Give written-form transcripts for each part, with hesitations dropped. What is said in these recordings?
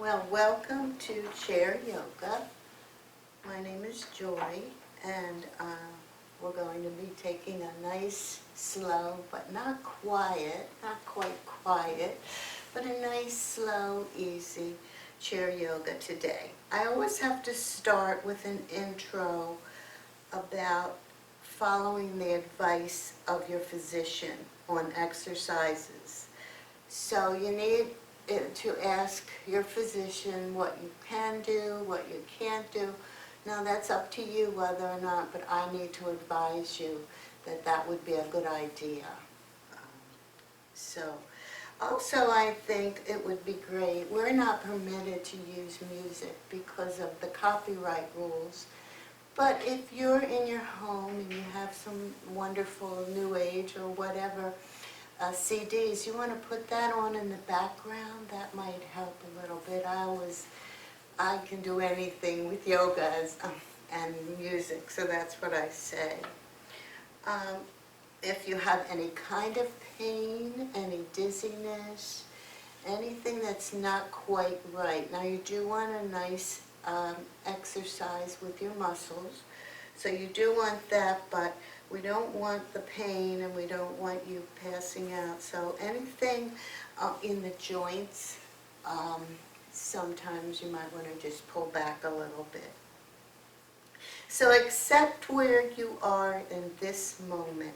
Well, welcome to Chair Yoga. My name is Joy, and we're going to be taking a nice, slow, but not quite quiet, but a nice, slow, easy chair yoga today. I always have to start with an intro about following the advice of your physician on exercises. So you need to ask your physician what you can do, what you can't do. Now that's up to you whether or not, but I need to advise you that that would be a good idea. So also I think it would be great, we're not permitted to use music because of the copyright rules. But if you're in your home and you have some wonderful new age or whatever CDs, you want to put that on in the background, that might help a little bit. I can do anything with yoga and music, so that's what I say. If you have any kind of pain, any dizziness, anything that's not quite right. Now you do want a nice exercise with your muscles, so you do want that, but we don't want the pain and we don't want you passing out. So anything in the joints, sometimes you might want to just pull back a little bit. So accept where you are in this moment.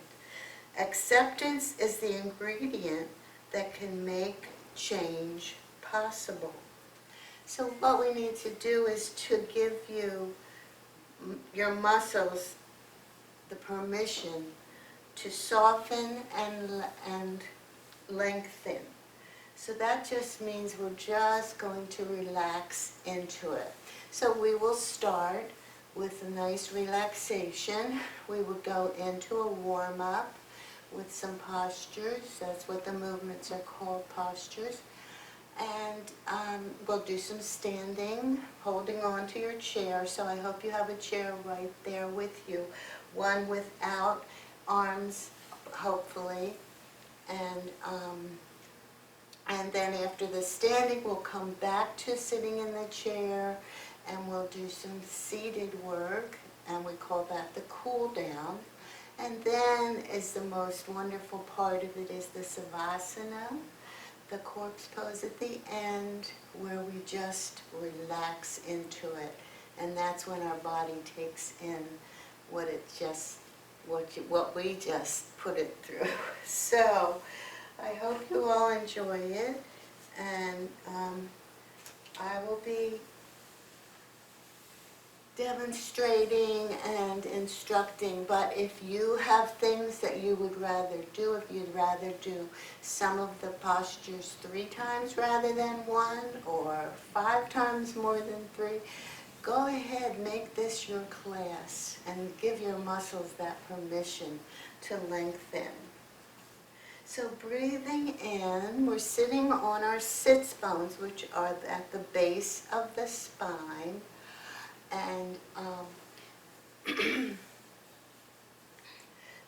Acceptance is the ingredient that can make change possible. So what we need to do is to give you, your muscles, the permission to soften and lengthen. So that just means we're just going to relax into it. So we will start with a nice relaxation. We will go into a warm-up with some postures. That's what the movements are called, postures. And we'll do some standing, holding on to your chair. So I hope you have a chair right there with you. One without arms, hopefully. And then after the standing, we'll come back to sitting in the chair and we'll do some seated work, and we call that the cool down. And then is the most wonderful part of it is the savasana, the corpse pose at the end, where we just relax into it. And that's when our body takes in what we just put it through. So I hope you all enjoy it, and I will be demonstrating and instructing, but if you have things that you would rather do, if you'd rather do some of the postures 3 times rather than 1, or 5 times more than 3, go ahead, make this your class and give your muscles that permission to lengthen. So breathing in, we're sitting on our sits bones, which are at the base of the spine. And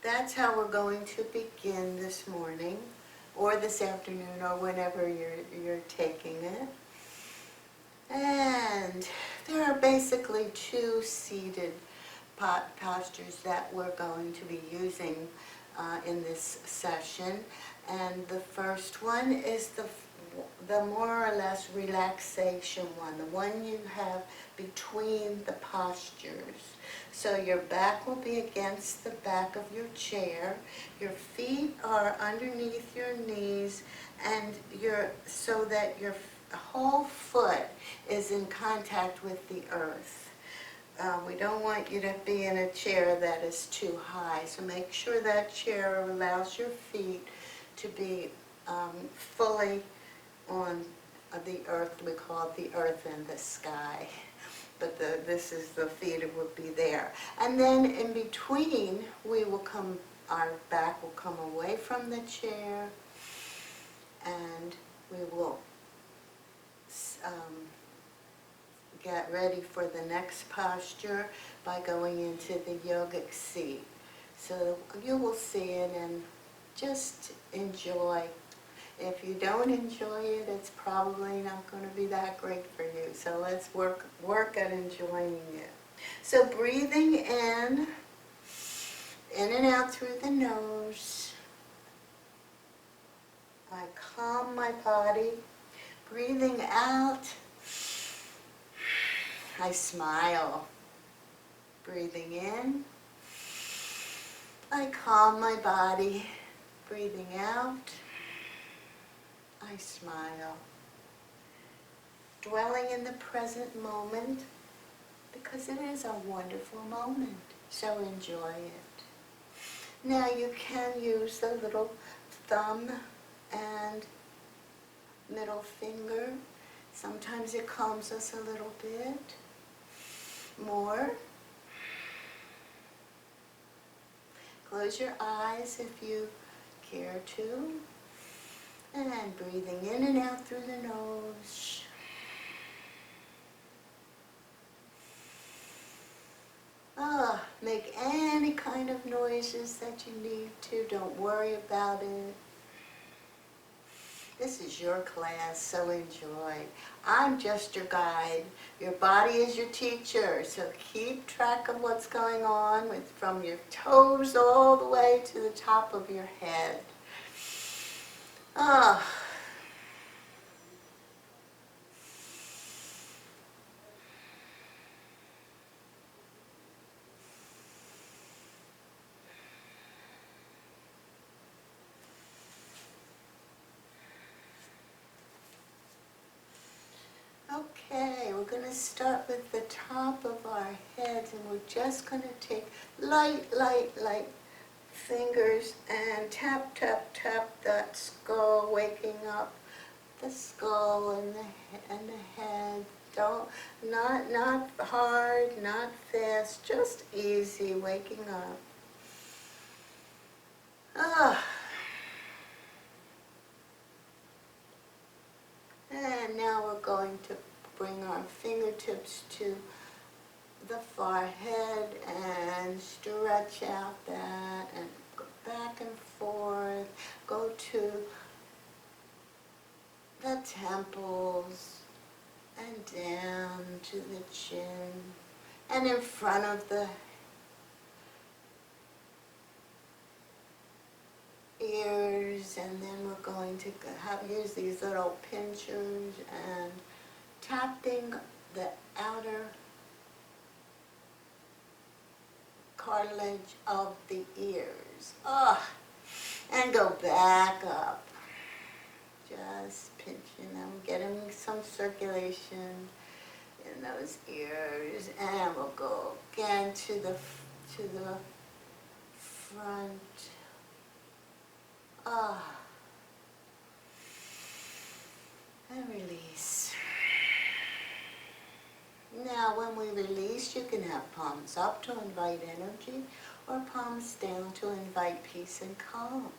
that's how we're going to begin this morning, or this afternoon, or whenever you're taking it. And there are basically 2 seated postures that we're going to be using in this session. And the first one is the more or less relaxation one, the one you have between the postures. So your back will be against the back of your chair, your feet are underneath your knees, and so that your whole foot is in contact with the earth. We don't want you to be in a chair that is too high, so make sure that chair allows your feet to be fully on the earth. We call it the earth and the sky, but this is the feet, it will be there. And then in between, our back will come away from the chair, and we will get ready for the next posture by going into the yogic seat. So you will see it and just enjoy. If you don't enjoy it, it's probably not going to be that great for you. So let's work at enjoying it. So breathing in and out through the nose. I calm my body. Breathing out, I smile. Breathing in, I calm my body. Breathing out, I smile. Dwelling in the present moment, because it is a wonderful moment, so enjoy it. Now you can use the little thumb and middle finger. Sometimes it calms us a little bit more. Close your eyes if you care to. And breathing in and out through the nose. Make any kind of noises that you need to. Don't worry about it. This is your class, so enjoy. I'm just your guide. Your body is your teacher, so keep track of what's going on from your toes all the way to the top of your head. Okay, we're going to start with the top of our heads, and we're just going to take light fingers and tap, tap, tap that skull, waking up the skull and the head. Not hard, not fast, just easy, waking up. And now we're going to bring our fingertips to the forehead and stretch out that and go back and forth. Go to the temples and down to the chin and in front of the ears, and then we're going to use these little pinchers and tapping the outer cartilage of the ears. And go back up. Just pinching them, getting some circulation in those ears, and we'll go again to the front. And release. Now when we release, you can have palms up to invite energy or palms down to invite peace and calm.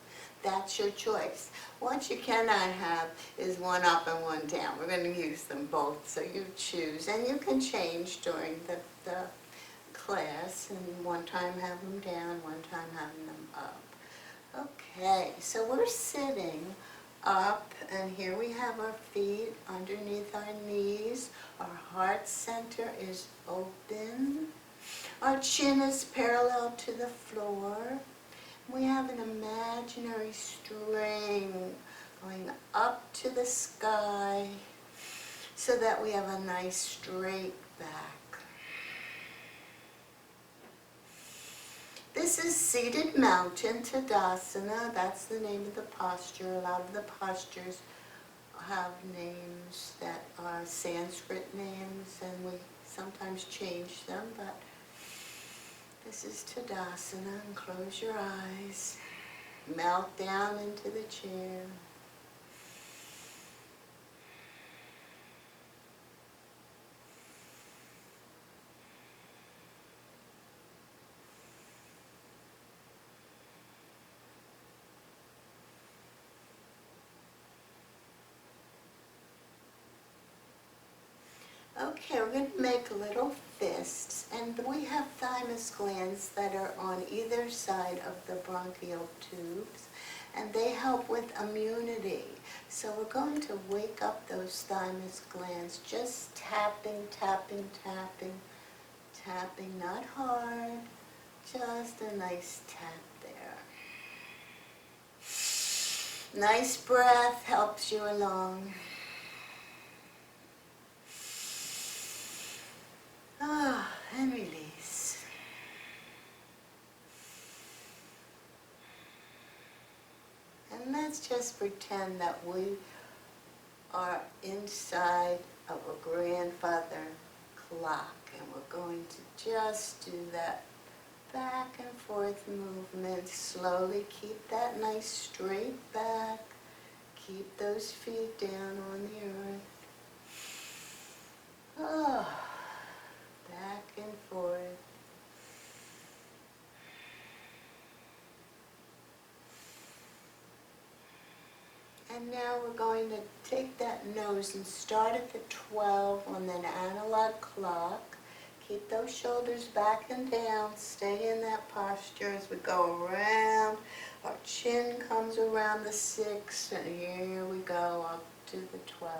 That's your choice. What you cannot have is one up and one down. We're going to use them both, so you choose. And you can change during the class, and one time have them down, one time having them up. Okay, so we're sitting up, and here we have our feet underneath our knees. Our heart center is open. Our chin is parallel to the floor. We have an imaginary string going up to the sky so that we have a nice straight back. This is Seated Mountain Tadasana. That's the name of the posture. A lot of the postures have names that are Sanskrit names, and we sometimes change them, but this is Tadasana. And close your eyes. Melt down into the chair. Okay, we're going to make little fists, and we have thymus glands that are on either side of the bronchial tubes, and they help with immunity. So we're going to wake up those thymus glands, just tapping, tapping, tapping, tapping, not hard, just a nice tap there. Nice breath helps you along. And release. And let's just pretend that we are inside of a grandfather clock, and we're going to just do that back and forth movement. Slowly keep that nice straight back. Keep those feet down on the earth. Back and forth. And now we're going to take that nose and start at the 12 on an analog clock. Keep those shoulders back and down. Stay in that posture as we go around. Our chin comes around the 6, and here we go up to the 12.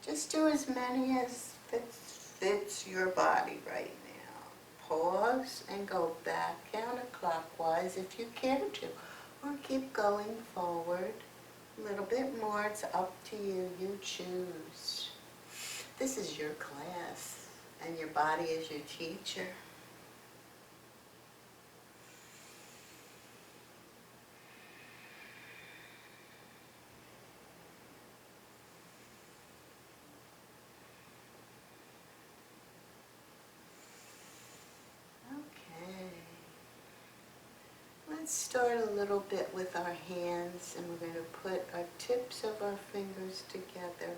Just do as many as fits your body right now. Pause and go back counterclockwise if you care to, or keep going forward. A little bit more, it's up to you, you choose. This is your class, and your body is your teacher. Let's start a little bit with our hands, and we're going to put our tips of our fingers together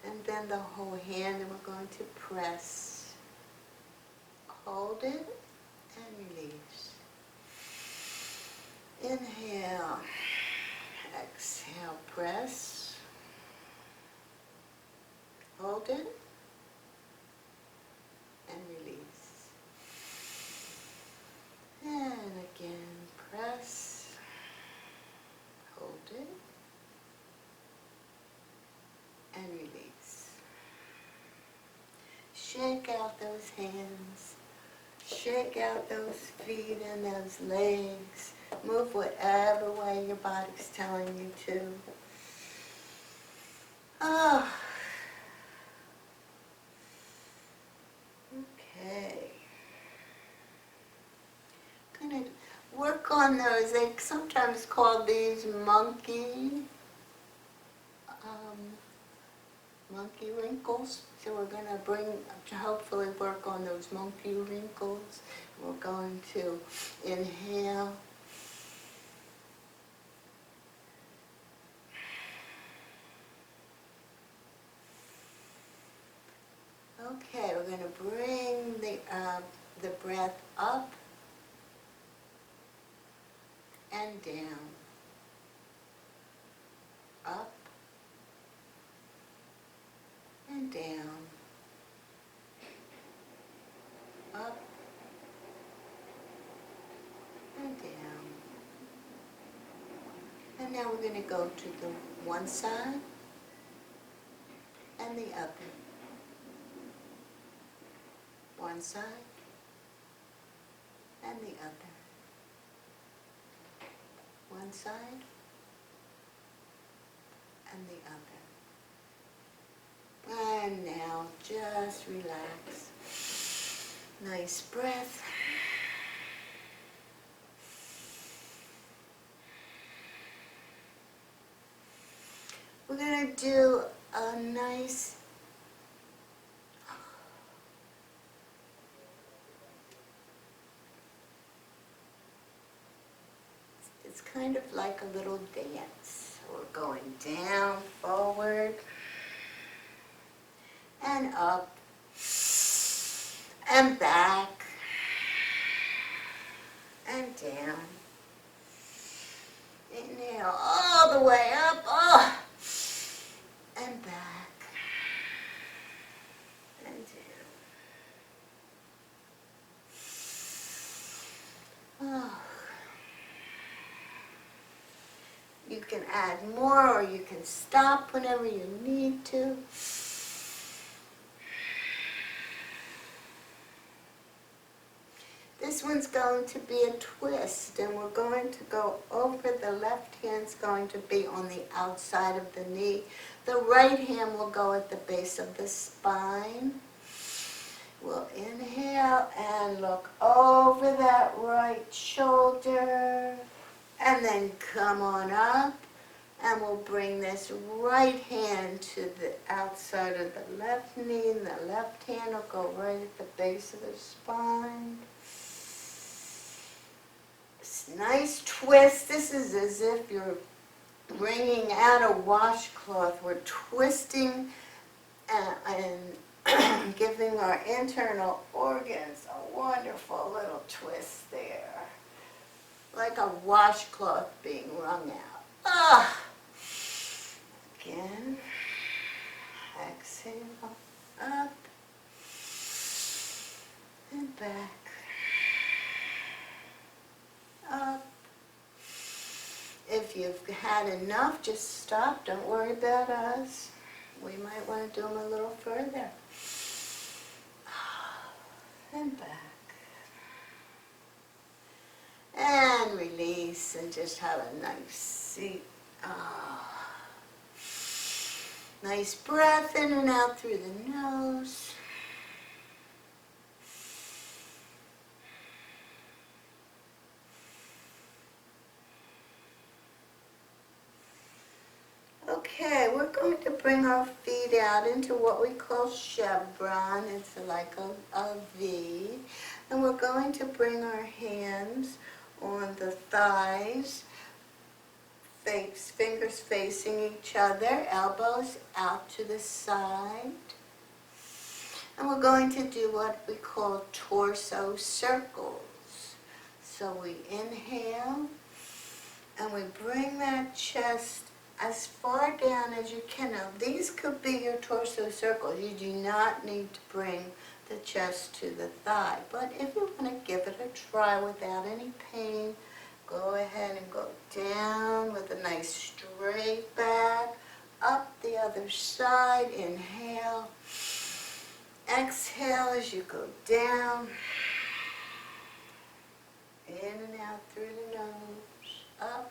and bend the whole hand, and we're going to press. Hold it and release. Inhale. Exhale, press. Hold it and release. And again, press, hold it, and release. Shake out those hands, shake out those feet and those legs. Move whatever way your body's telling you to. Okay. Gonna work on those. They sometimes call these monkey wrinkles. So we're going to hopefully work on those monkey wrinkles. We're going to inhale. Okay, we're going to bring the breath up and down. Up and down. Up and down. And now we're going to go to the one side and the other. One side and the other. One side and the other. And now just relax. Nice breath. We're going to do a nice it's kind of like a little dance. We're going down, forward, and up, and back, and down. Inhale all the way up, and back, and down. can add more or you can stop whenever you need to. This one's going to be a twist, and we're going to go over. The left hand's going to be on the outside of the knee. The right hand will go at the base of the spine. We'll inhale and look over that right shoulder, and then come on up, and we'll bring this right hand to the outside of the left knee, and the left hand will go right at the base of the spine. Nice twist. This is as if you're bringing out a washcloth. We're twisting and giving our internal organs a wonderful little twist there. Like a washcloth being wrung out. Ah! Again. Exhale. Up. And back. Up. If you've had enough, just stop. Don't worry about us. We might want to do them a little further. And back. And release and just have a nice seat. Nice breath in and out through the nose. Okay, we're going to bring our feet out into what we call chevron. It's like a V. And we're going to bring our hands on the thighs, fingers facing each other, elbows out to the side. And we're going to do what we call torso circles. So we inhale, and we bring that chest as far down as you can. Now, these could be your torso circles. You do not need to bring the chest to the thigh. But if you want to give it a try without any pain, go ahead and go down with a nice straight back, up the other side. Inhale. Exhale as you go down. In and out through the nose. Up.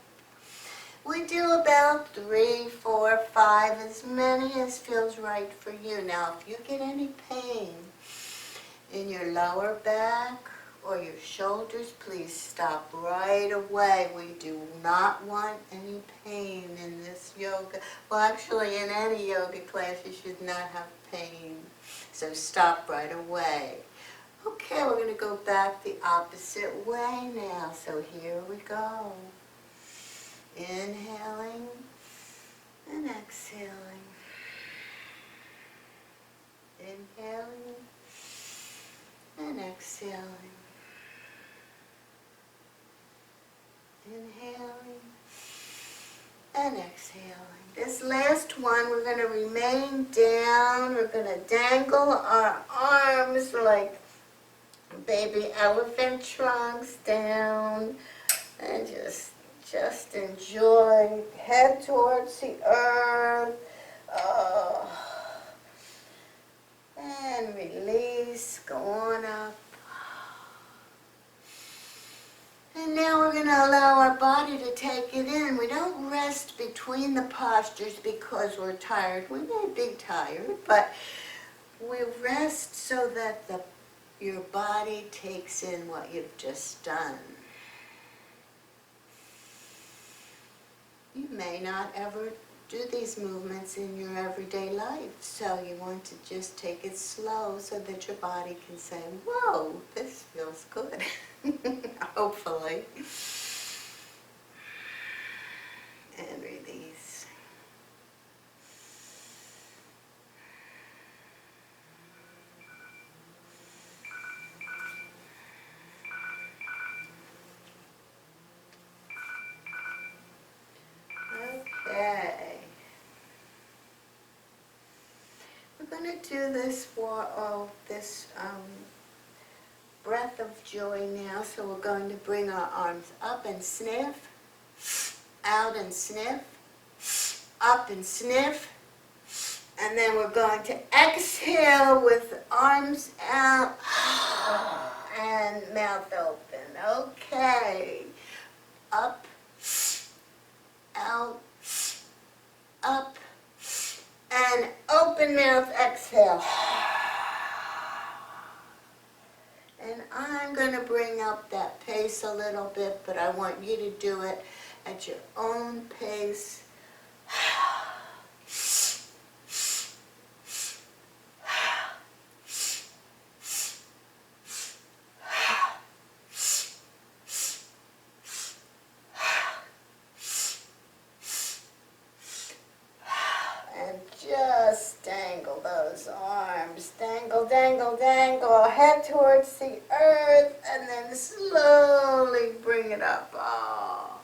We do about 3, 4, 5, as many as feels right for you. Now, if you get any pain in your lower back or your shoulders, please stop right away. We do not want any pain in this yoga. Well, actually, in any yoga class, you should not have pain. So stop right away. Okay, we're going to go back the opposite way now. So here we go. Inhaling and exhaling. Inhaling and exhaling. Inhaling and exhaling. This last one, we're going to remain down. We're going to dangle our arms like baby elephant trunks down and just enjoy. Head towards the earth. And release. Go on up. And now we're going to allow our body to take it in. We don't rest between the postures because we're tired. We may be tired, but we rest so that your body takes in what you've just done. You may not ever do these movements in your everyday life, so you want to just take it slow so that your body can say, whoa, this feels good, hopefully. And release. Okay. We're going to do this for this breath of joy now. So we're going to bring our arms up and sniff, out and sniff, up and sniff, and then we're going to exhale with arms out and mouth open. Okay. Up, out, up, and open mouth exhale. And I'm going to bring up that pace a little bit, but I want you to do it at your own pace. Just dangle those arms. Dangle, dangle, dangle. Head towards the earth and then slowly bring it up. Oh.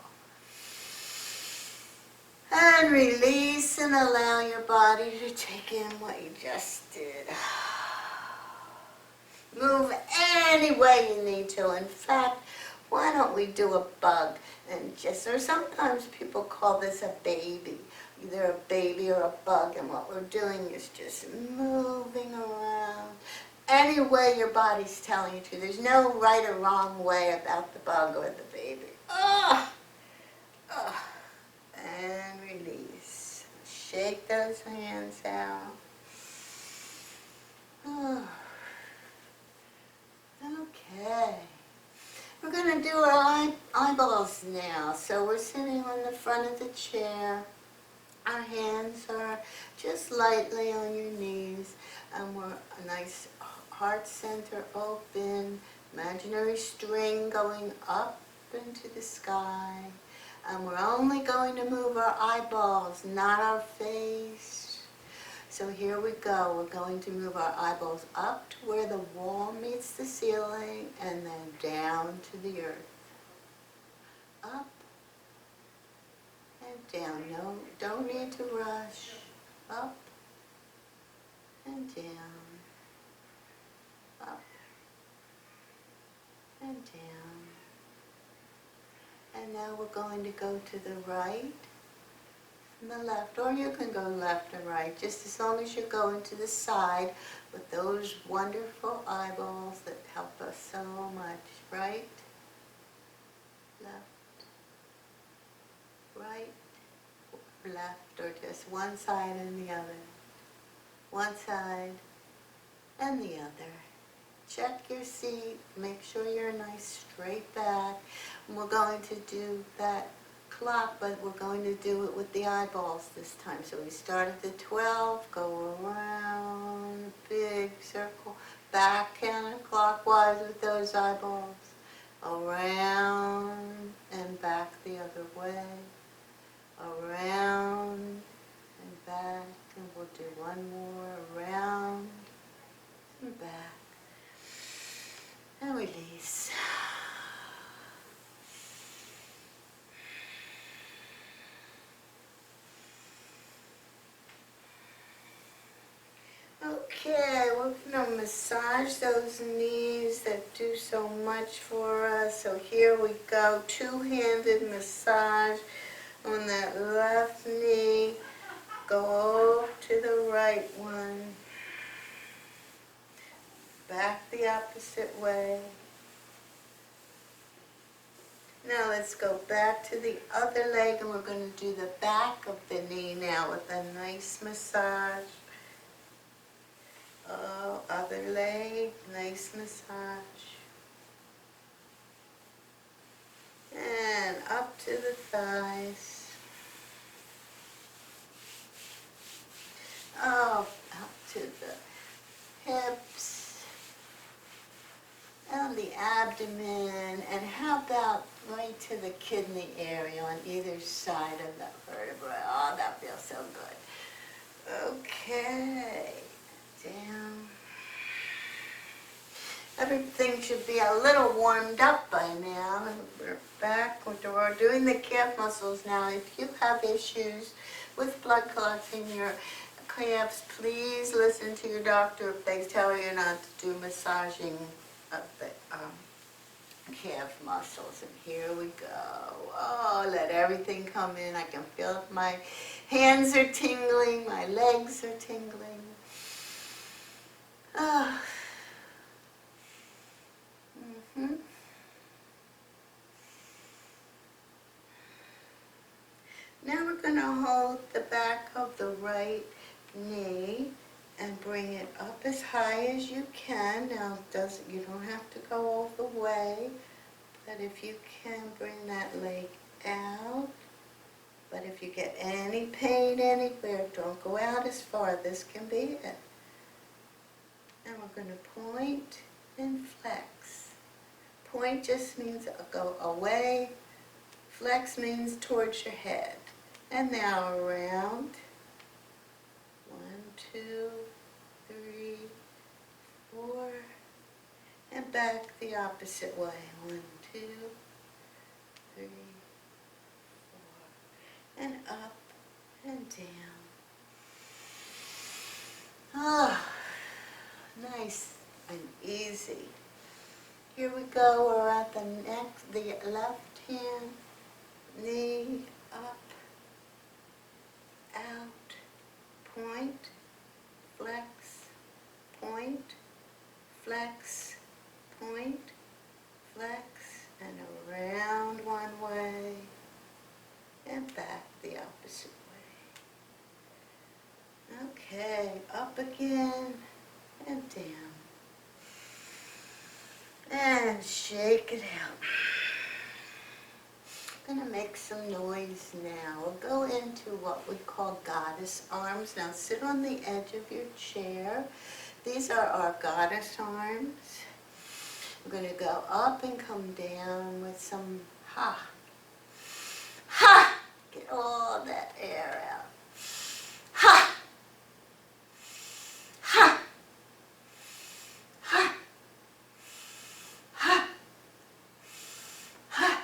And release and allow your body to take in what you just did. Move any way you need to. In fact, why don't we do a bug? And just, or sometimes people call this a baby. Either a baby or a bug, and what we're doing is just moving around any way your body's telling you to. There's no right or wrong way about the bug or the baby. And release. Shake those hands out. Okay. We're going to do our eyeballs now. So we're sitting on the front of the chair. Our hands are just lightly on your knees, and we're a nice heart center open, imaginary string going up into the sky. And we're only going to move our eyeballs, not our face. So here we go. We're going to move our eyeballs up to where the wall meets the ceiling, and then down to the earth. Up. And down. No, don't need to rush. Up and down. Up and down. And now we're going to go to the right and the left, or you can go left and right, just as long as you're going to the side with those wonderful eyeballs that help us so much. Right, left, right, left, or just one side and the other. One side and the other. Check your seat, make sure you're nice straight back. And we're going to do that clock, but we're going to do it with the eyeballs this time. So we start at the 12, go around, big circle, back counterclockwise with those eyeballs, around and back the other way, around and back, and we'll do one more, around and back, and release. Okay, we're going to massage those knees that do so much for us. So here we go, two-handed massage on that left knee. Go over to the right one. Back the opposite way. Now let's go back to the other leg, and we're going to do the back of the knee now with a nice massage. Oh, other leg, nice massage. And up to the thighs. Oh, up to the hips. And the abdomen. And how about right to the kidney area on either side of that vertebra. Oh, that feels so good. Okay. Down. Everything should be a little warmed up by now. We're back. We're doing the calf muscles now. If you have issues with blood clots in your calves, please listen to your doctor if they tell you not to do massaging of the calf muscles. And here we go. Oh, let everything come in. I can feel it. My hands are tingling. My legs are tingling. Oh. Mm-hmm. Now we're going to hold the back of the right knee and bring it up as high as you can. Now, you don't have to go all the way, but if you can, bring that leg out. But if you get any pain anywhere, don't go out as far. This can be it. And we're going to point and flex. Point just means go away. Flex means towards your head. And now around. 1, 2, 3, 4. And back the opposite way. 1, 2, 3, 4. And up and down. Ah, nice and easy. Here we go. We're at the left hand, knee up, out, point, flex, point, flex, point, flex, and around one way, and back the opposite way. Okay, up again, and down. And shake it out. I'm going to make some noise now. We'll go into what we call goddess arms. Now sit on the edge of your chair. These are our goddess arms. We're going to go up and come down with some ha. Ha! Get all that air out. Ha! Ha! Ha! Ha! Ha!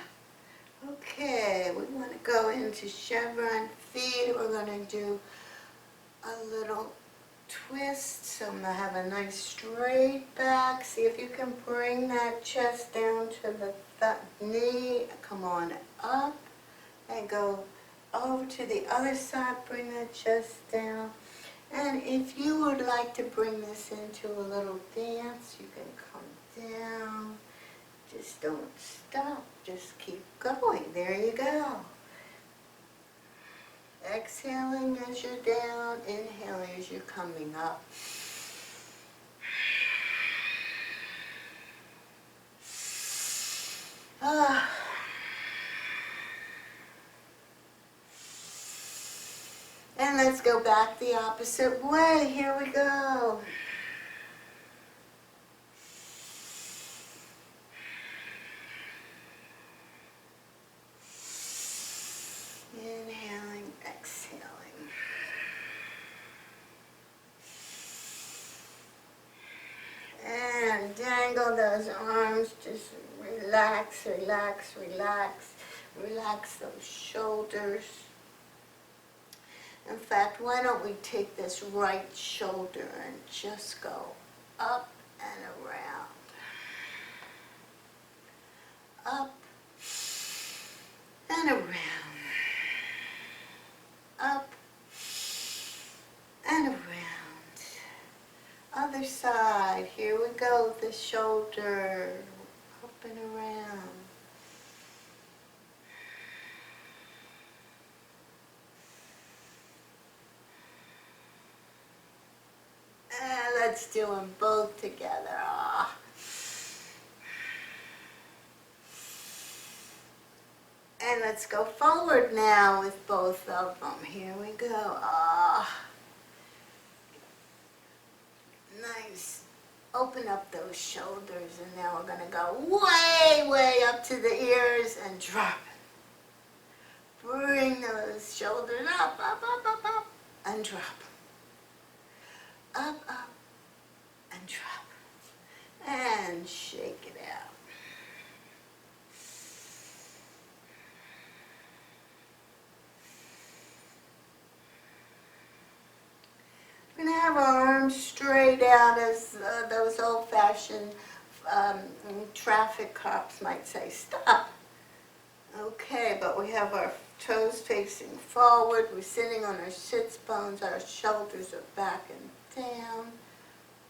Okay, we want to go into chevron feet. We're going to do a little twist, so I'm going to have a nice straight back. See if you can bring that chest down to the knee. Come on up and go over to the other side. Bring that chest down. And if you would like to bring this into a little dance, you can come down. Just don't stop. Just keep going. There you go. Exhaling as you're down, inhaling as you're coming up. Ah. And let's go back the opposite way. Here we go. Inhaling, exhaling. And dangle those arms. Just relax, relax, relax. Relax those shoulders. In fact, why don't we take this right shoulder and just go up and around. Up and around. Up and around. Other side. Here we go. The shoulder. Up and around. And let's do them both together. Ah. And let's go forward now with both of them. Here we go. Ah. Nice. Open up those shoulders, and now we're going to go way, way up to the ears and drop it. Bring those shoulders up, up, up, up, up, and drop. Up, up, and drop. And shake it out. We're going to have our arms straight out as those old-fashioned traffic cops might say, stop. Okay, but we have our toes facing forward. We're sitting on our sits bones. Our shoulders are back and down.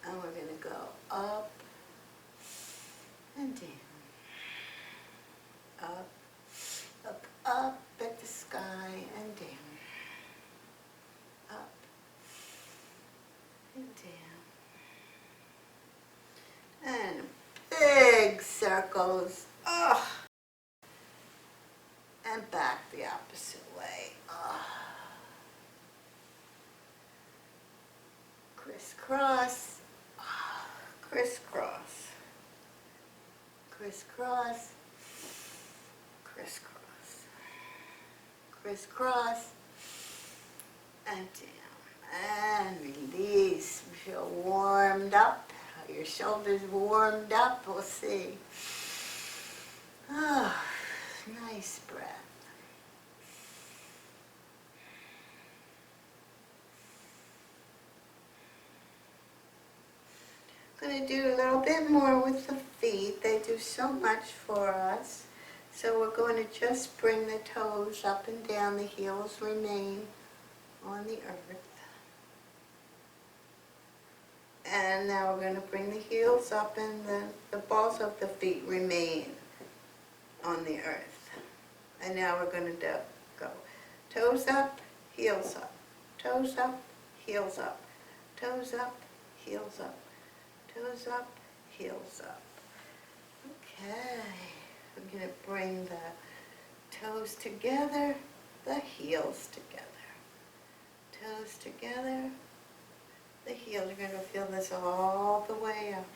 And we're going to go up and down. Up, up at the sky and down. Up and down. And big circles. Oh. And back the opposite way. Oh. Crisscross. Oh. Crisscross. Crisscross. Crisscross. Crisscross. And down. And release. Feel warmed up. Your shoulders warmed up. We'll see. Oh, nice breath. Going to do a little bit more with the feet. They do so much for us. So we're going to just bring the toes up and down. The heels remain on the earth. And now we're going to bring the heels up and the balls of the feet remain on the earth. And now we're going to go toes up, heels up, toes up, heels up, toes up, heels up, toes up, heels up. Okay, we're going to bring the toes together, the heels together. Toes together, the heels. You're going to feel this all the way up.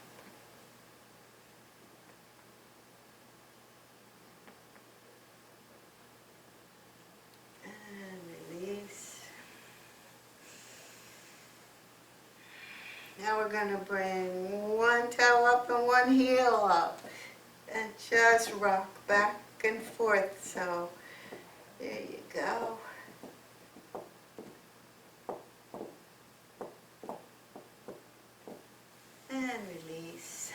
And release. Now we're going to bring one toe up and one heel up. And just rock back and forth. So, there you go. And release.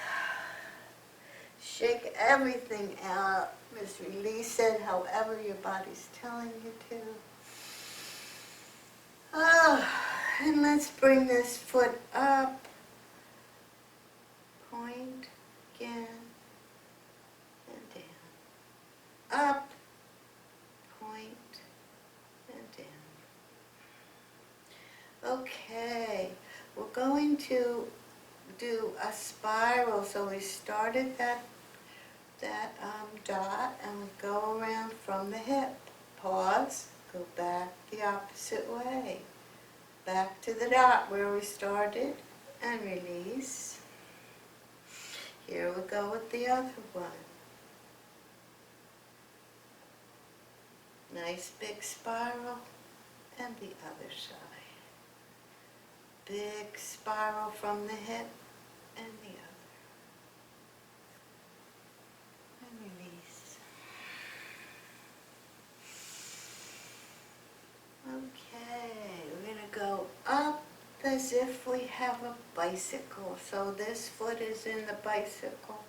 Shake everything out. Just release it however your body's telling you to. Oh, and let's bring this foot up. Point again. And down. Up. Point. And down. Okay. We're going to do a spiral. So we started that dot and we go around from the hip. Pause, go back the opposite way. Back to the dot where we started and release. Here we go with the other one. Nice big spiral and the other side. Big spiral from the hip and the other. And release. Okay, we're going to go up as if we have a bicycle. So this foot is in the bicycle.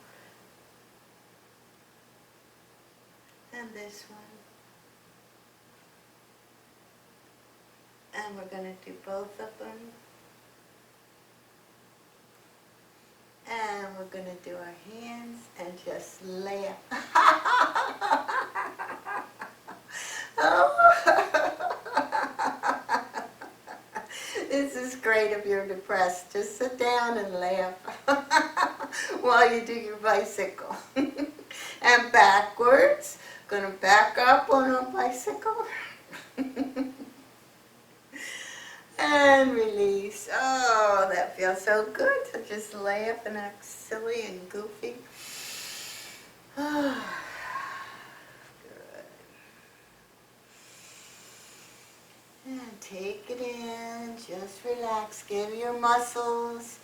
And this one. And we're going to do both of them. And we're going to do our hands and just laugh. This is great if you're depressed. Just sit down and laugh while you do your bicycle. And backwards. Going to back up on a bicycle. And release. Oh, that feels so good to just laugh and act silly and goofy. Oh, good. And take it in. Just relax. Give your muscles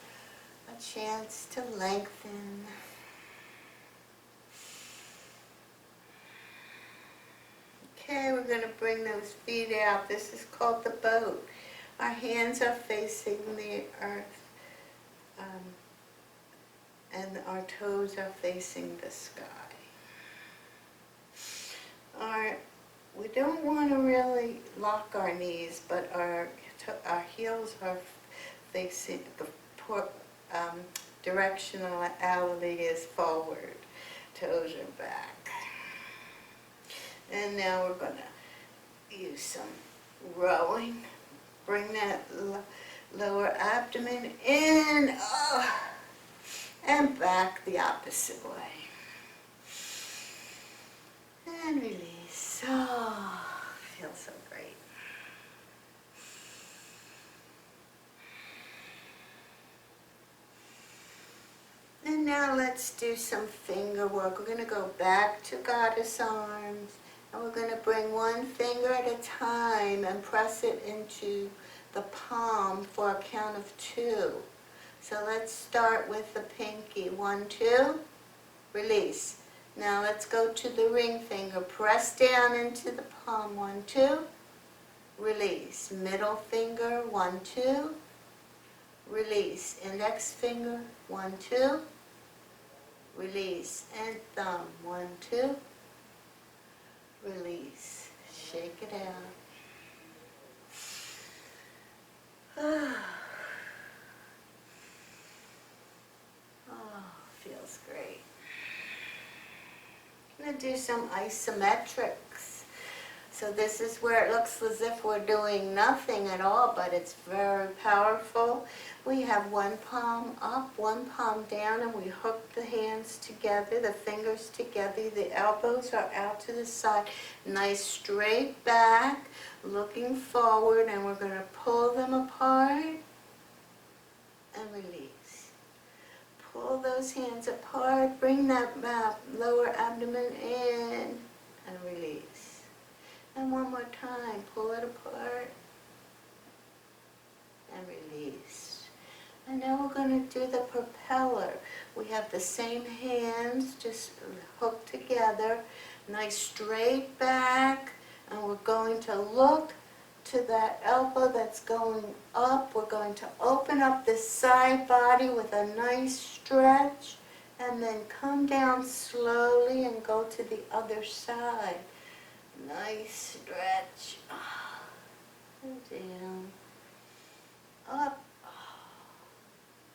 a chance to lengthen. Okay, we're going to bring those feet out. This is called the boat. Our hands are facing the earth. and our toes are facing the sky. We don't want to really lock our knees, but our heels are facing, the directionality is forward, toes are back. And now we're going to use some rowing. Bring that lower abdomen in, and back the opposite way. And release. Oh, feels so great. And now let's do some finger work. We're going to go back to goddess arms, and we're going to bring one finger at a time and press it into the palm for a count of 2. So let's start with the pinky. 1, 2, release. Now let's go to the ring finger. Press down into the palm. 1, 2, release. Middle finger. 1, 2, release. Index finger. 1, 2, release. And thumb. 1, 2, release. Shake it out. Oh, feels great. I'm going to do some isometrics. So this is where it looks as if we're doing nothing at all, but it's very powerful. We have one palm up, one palm down, and we hook the hands together, the fingers together. The elbows are out to the side. Nice straight back, looking forward, and we're going to pull them apart and release. Pull those hands apart, bring that lower abdomen in, and release. And one more time, pull it apart and release. And now we're going to do the propeller. We have the same hands, just hooked together, nice straight back, and we're going to look to that elbow that's going up. We're going to open up the side body with a nice stretch, and then come down slowly and go to the other side. Nice stretch. And down. Up.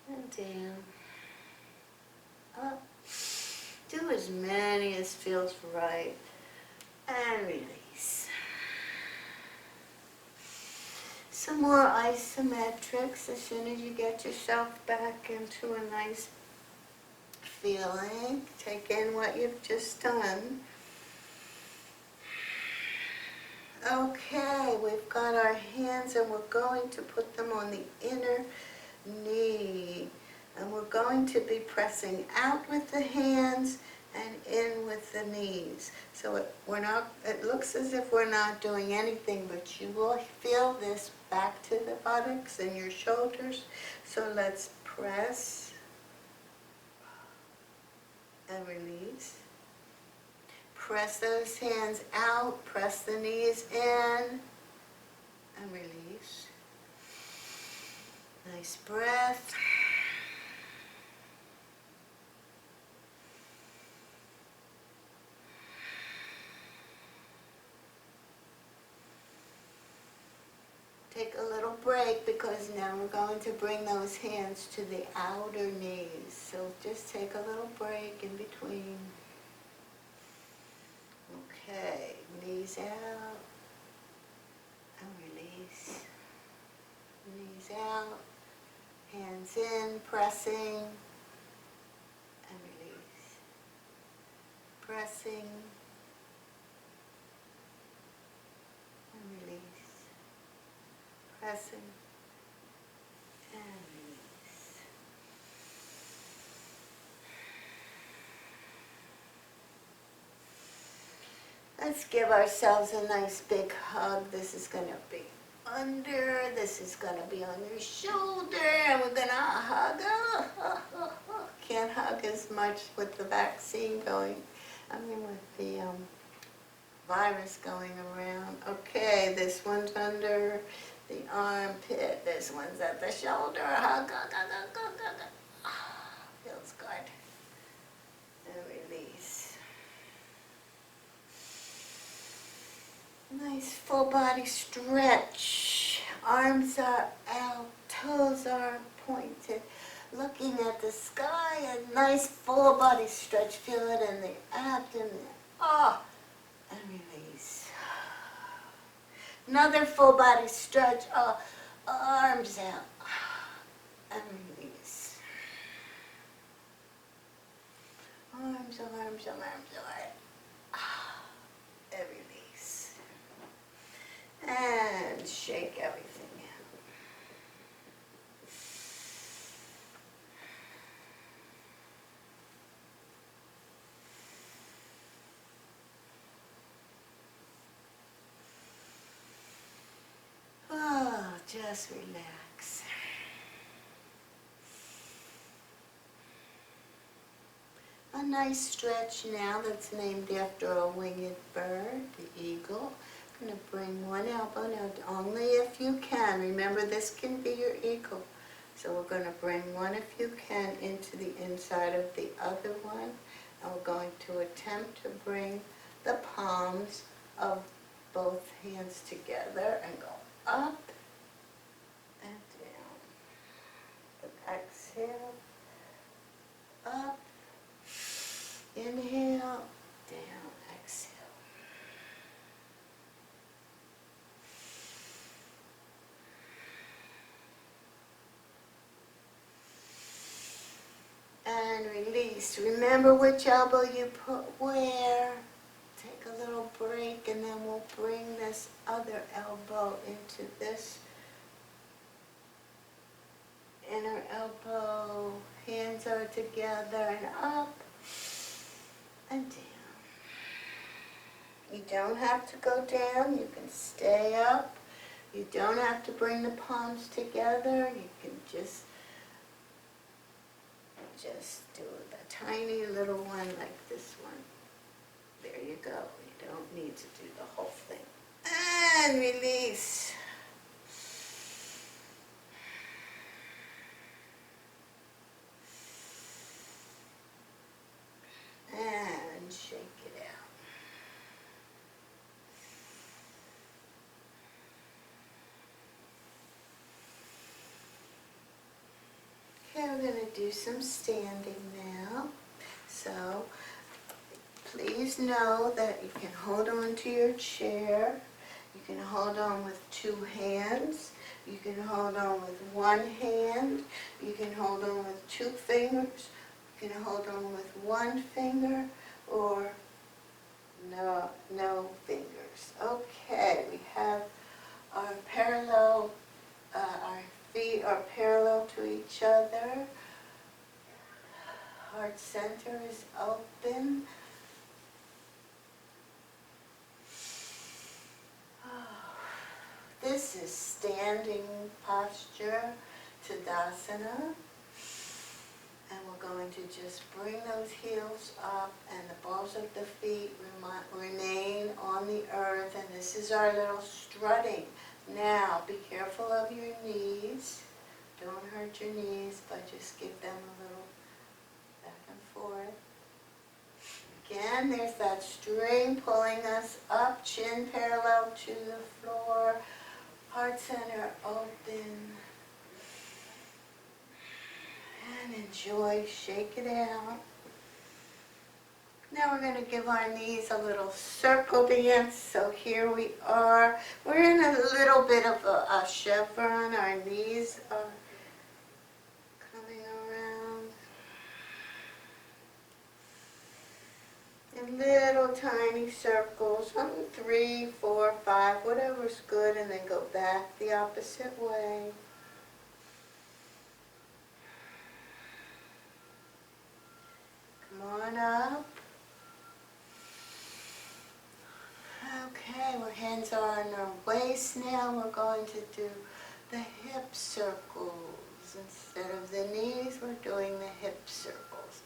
And down. Up. Do as many as feels right. And release. Some more isometrics as soon as you get yourself back into a nice feeling. Take in what you've just done. Okay, we've got our hands and we're going to put them on the inner knee. And we're going to be pressing out with the hands and in with the knees. So it looks as if we're not doing anything, but you will feel this back to the buttocks and your shoulders. So let's press and release. Press those hands out, press the knees in, and release. Nice breath. Take a little break because now we're going to bring those hands to the outer knees. So just take a little break in between. Okay, knees out and release. Knees out, hands in, pressing and release. Pressing and release. Pressing and release. Let's give ourselves a nice big hug. This is going to be under, this is going to be on your shoulder, and we're going to hug. Can't hug as much with the vaccine going, with the virus going around. Okay, this one's under the armpit, this one's at the shoulder. Hug, hug, hug, hug, hug, hug. Feels good. Nice full body stretch. Arms are out, toes are pointed. Looking at the sky, a nice full body stretch. Feel it in the abdomen. Ah, and release. Another full body stretch. Arms out and release. Arms, arms, arms, arms. And release. And shake everything out. Oh, just relax. A nice stretch now that's named after a winged bird, the eagle. I'm going to bring one elbow now, only if you can. Remember, this can be your eagle. So we're going to bring one, if you can, into the inside of the other one. And we're going to attempt to bring the palms of both hands together and go up and down. And exhale, up, inhale, down, exhale. And release. Remember which elbow you put where. Take a little break and then we'll bring this other elbow into this inner elbow. Hands are together and up and down. You don't have to go down. You can stay up. You don't have to bring the palms together. You can just do the tiny little one like this one. There you go. You don't need to do the whole thing. And release. And shake it out. Okay, we're going to do some standing now. So, please know that you can hold on to your chair. You can hold on with two hands. You can hold on with one hand. You can hold on with two fingers. You can hold on with one finger or no fingers. Okay, we have our parallel, our feet are parallel to each other. Heart center is open. This is standing posture, Tadasana. And we're going to just bring those heels up and the balls of the feet remain on the earth. And this is our little strutting. Now, be careful of your knees. Don't hurt your knees, but just give them a little back and forth. Again, there's that string pulling us up, chin parallel to the floor, heart center open. And enjoy, shake it out. Now we're going to give our knees a little circle dance. So here we are. We're in a little bit of a chevron. Our knees are coming around. In little tiny circles, 1, 3, 4, 5, whatever's good, and then go back the opposite way. Come on up. Okay, our hands are on our waist now. We're going to do the hip circles. Instead of the knees, we're doing the hip circles.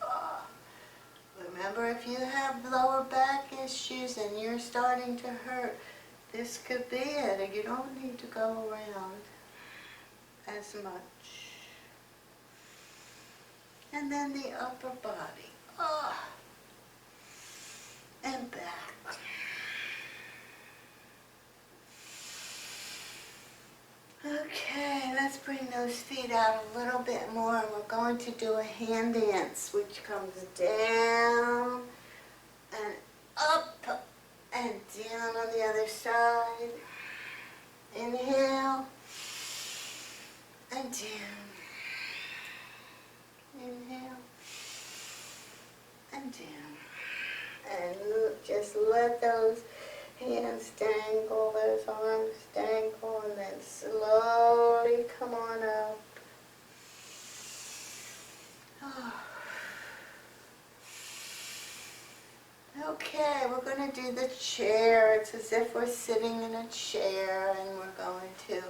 Remember, if you have lower back issues and you're starting to hurt, this could be it. You don't need to go around as much. And then the upper body. And back. those feet out a little bit more, and we're going to do a hand dance, which comes down and up and down on the other side. Inhale and down. Inhale and down. And just let those hands dangle, those arms dangle, and then slowly come on up. Okay, we're going to do the chair. It's as if we're sitting in a chair, and we're going to...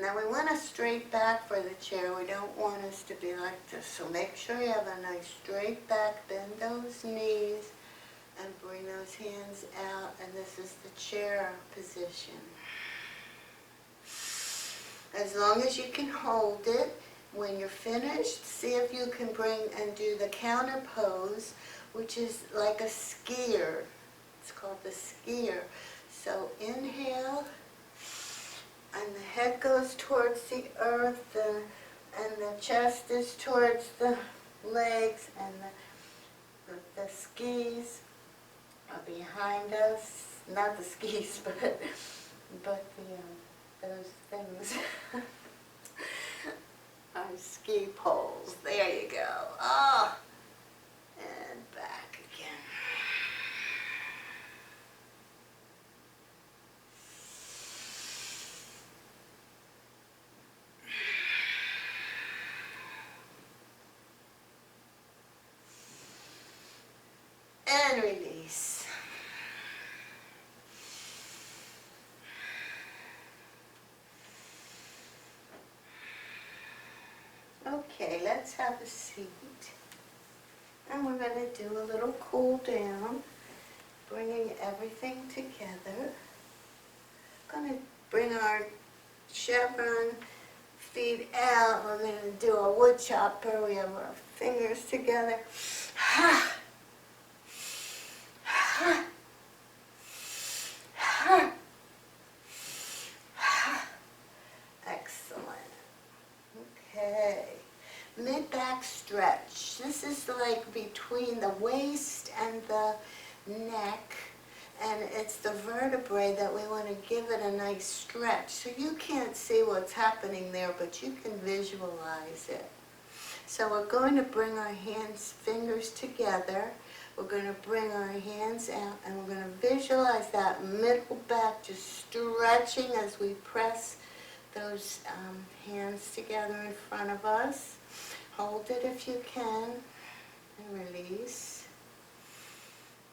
Now we want a straight back for the chair. We don't want us to be like this. So make sure you have a nice straight back. Bend those knees and bring those hands out. And this is the chair position. As long as you can hold it. When you're finished, see if you can bring and do the counter pose, which is like a skier. It's called the skier. So inhale. And the head goes towards the earth, and the chest is towards the legs, and the skis are behind us. Not the skis, but those things are ski poles. There you go. Ah, and back again. And release. Okay, let's have a seat. And we're going to do a little cool down, bringing everything together. Going to bring our chevron feet out. We're going to do a wood chopper. We have our fingers together. Excellent. Okay. Mid-back stretch. This is like between the waist and the neck, and it's the vertebrae that we want to give it a nice stretch. So you can't see what's happening there, but you can visualize it. So we're going to bring our fingers together. We're going to bring our hands out, and we're going to visualize that middle back just stretching as we press those hands together in front of us. Hold it if you can, and release.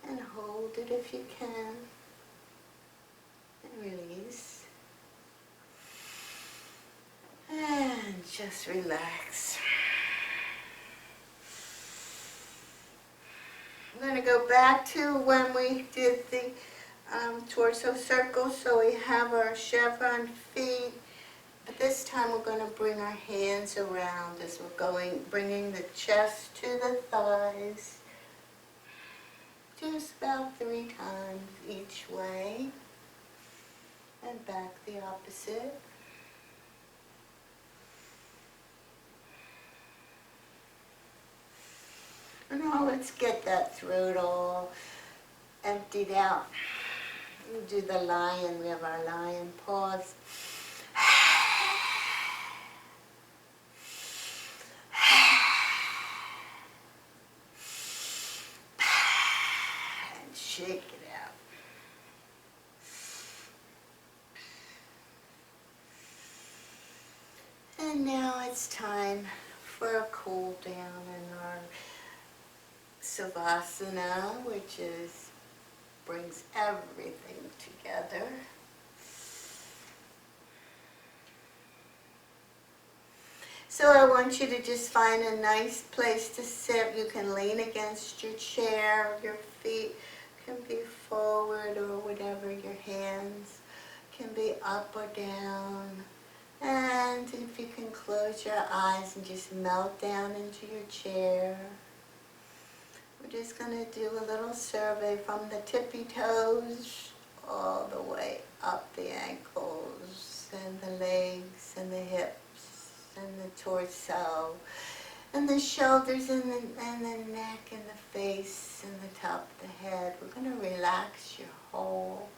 And hold it if you can, and release. And just relax. I'm going to go back to when we did the torso circle. So we have our chevron feet. But this time we're going to bring our hands around as we're bringing the chest to the thighs. Just about 3 times each way. And back the opposite. And now let's get that throat all emptied out. We'll do the lion. We have our lion pause. And shake it out. And now it's time for a cool down in our Savasana, which brings everything together. So I want you to just find a nice place to sit. You can lean against your chair. Your feet can be forward or whatever. Your hands can be up or down. And if you can close your eyes and just melt down into your chair. We're just going to do a little survey from the tippy toes all the way up the ankles. and the legs and the hips and the torso and the shoulders and the neck and the face and the top of the head. We're going to relax your whole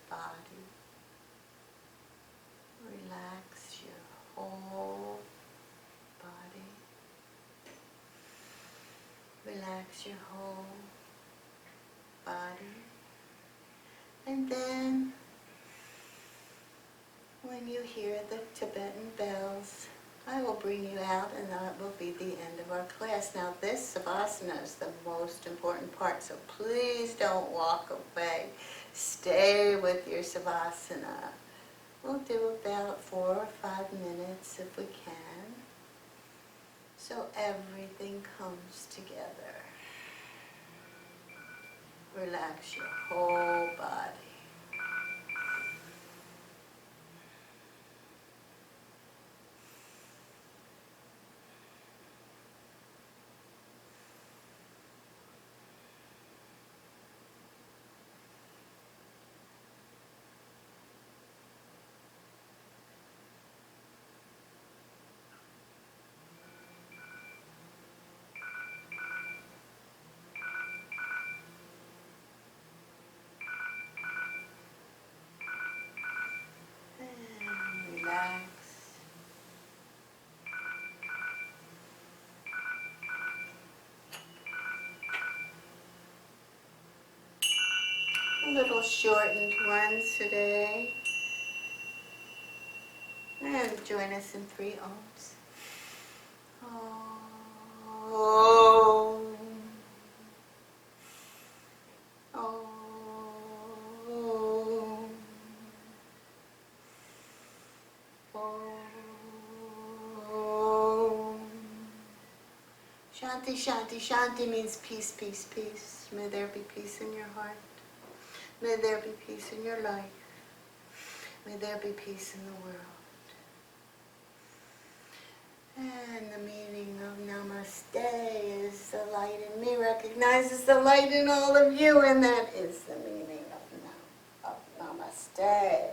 body. Relax your whole body. Relax your whole body. And then, when you hear the Tibetan bells, I will bring you out and that will be the end of our class. Now this Savasana is the most important part, so please don't walk away. Stay with your Savasana. We'll do about 4 or 5 minutes if we can, so everything comes together. Relax your whole body. Relax. A little shortened ones today. And join us in 3 ohms. Om. Om. Om. Shanti, Shanti, Shanti means peace, peace, peace. May there be peace in your heart. May there be peace in your life. May there be peace in the world. And the meaning of Namaste is the light in me recognizes the light in all of you, and that is the meaning of Namaste.